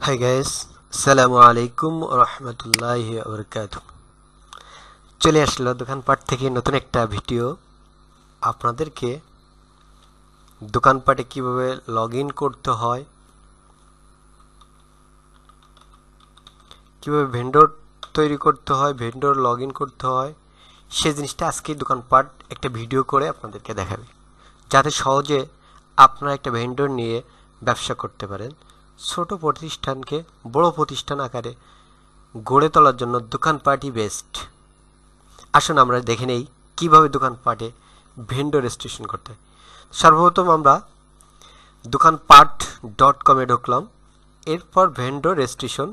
Hi guys, আসসালামু আলাইকুম রহমতুল্লাহি ওবরাকাতুহ। চলে আসলো দোকানপাট থেকে নতুন একটা ভিডিও। আপনাদেরকে দোকানপাটে কিভাবে লগ ইন করতে হয়, কিভাবে ভেন্ডর তৈরি করতে হয়, ভেন্ডর লগ ইন করতে হয়, সে জিনিসটা আজকে দোকানপাট একটা ভিডিও করে আপনাদেরকে দেখাবে, যাতে সহজে আপনারা একটা ভেন্ডর নিয়ে ব্যবসা করতে পারেন। ছোট প্রতিষ্ঠানকে বড় প্রতিষ্ঠান আকারে গড়ে তোলার জন্য দোকানপাটই বেস্ট। আসুন আমরা দেখে নেই কীভাবে দোকানপাটে ভেন্ডর রেজিস্ট্রেশন করতে হয়। সর্বপ্রথম আমরা দোকানপাট.com-এ ঢুকলাম। এরপর ভেন্ডর রেজিস্ট্রেশন,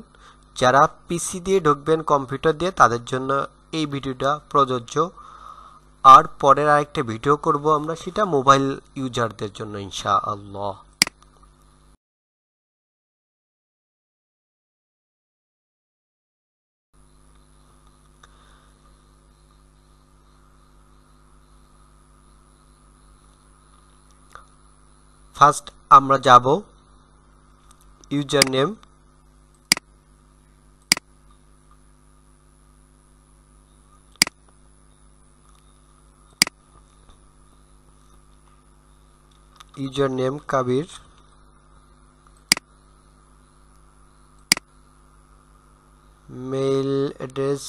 যারা পিসি দিয়ে ঢুকবেন, কম্পিউটার দিয়ে, তাদের জন্য এই ভিডিওটা প্রযোজ্য। আর পরের আরেকটা ভিডিও করব আমরা, সেটা মোবাইল ইউজারদের জন্য ইনশাআল্লাহ। ফার্স্ট আমরা যাব user name, user name Kabir, mail address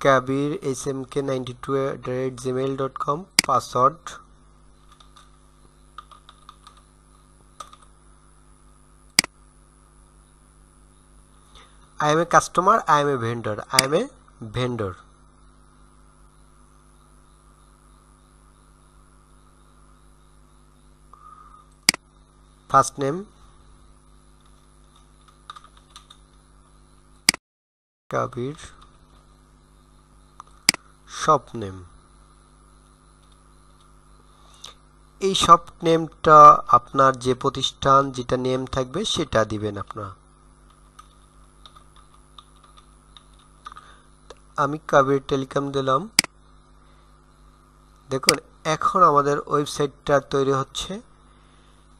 kabir smk92@gmail.com, password I am a customer, I am a vendor, I am a vendor. First name Kabir, shop name, এই শপ নেমটা আপনার যে প্রতিষ্ঠান যেটা নেম থাকবে সেটা দিবেন আপনারা। আমি কাবির টেলিকম দিলাম। দেখুন এখন আমাদের ওয়েবসাইটটা তৈরি হচ্ছে।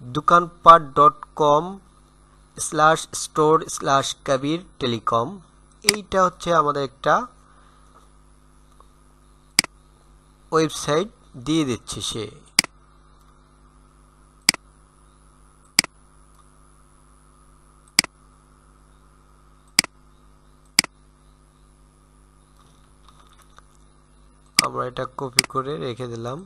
দোকানপাট.com/store/kabir telecom, এইটা হচ্ছে আমাদের একটা ওয়েবসাইট দিয়ে দিচ্ছে সে। আমরা এটা কপি করে রেখে দিলাম।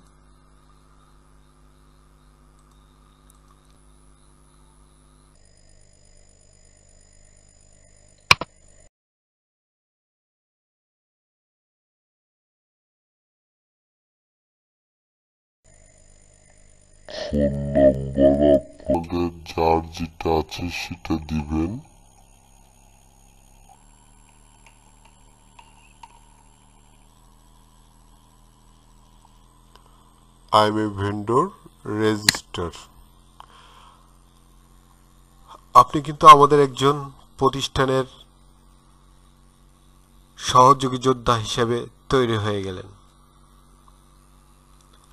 ফোন নাম্বার আপনাদের যার যেটা আছে সেটা দিবেন। I am a vendor, register। আপনি কিন্তু আমাদের একজন প্রতিষ্ঠানের সহযোগী যোদ্ধা হিসেবে তৈরি হয়ে গেলেন।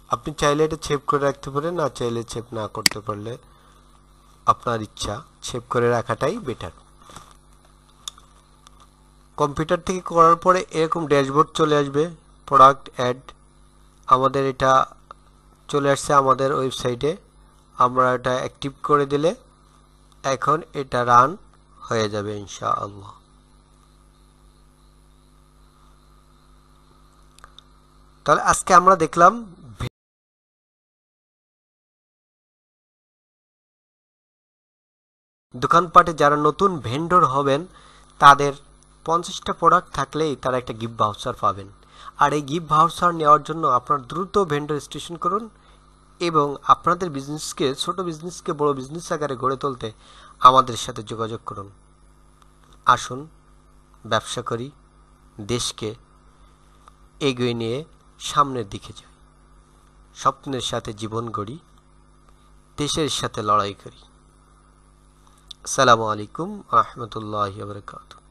আপনি চাইলে এটা সেভ করে রাখতে পারেন, না চাইলে সেভ না করতে পারলে আপনার ইচ্ছা, সেভ করে রাখাটাই বেটার। কম্পিউটার থেকে করার পরে এরকম ড্যাশবোর্ড চলে আসবে, প্রোডাক্ট অ্যাড। আমাদের এটা চলে আসছে আমাদের ওয়েবসাইটে। আমরা এটা অ্যাক্টিভ করে দিলে এখন এটা রান হয়ে যাবে ইনশাআল্লাহ। তাহলে আজকে আমরা দেখলাম দোকানপাটে যারা নতুন ভেন্ডর হবেন তাদের 50টা প্রোডাক্ট থাকলেই তারা একটা গিফট ভাউচার পাবেন। আর এই গিফট ভাউচার নেওয়ার জন্য আপনার দ্রুত ভেন্ডর রেজিস্ট্রেশন করুন এবং আপনাদের বিজনেসকে, ছোট বিজনেসকে বড় বিজনেস আকারে গড়ে তুলতে আমাদের সাথে যোগাযোগ করুন। আসুন ব্যবসা করি, দেশকে এগিয়ে নিয়ে সামনের দিকে যাই, স্বপ্নের সাথে জীবন গড়ি, দেশের সাথে লড়াই করি। আসসালামু আলাইকুম রহমতুল্লাহি ওয়া বারাকাতুহু।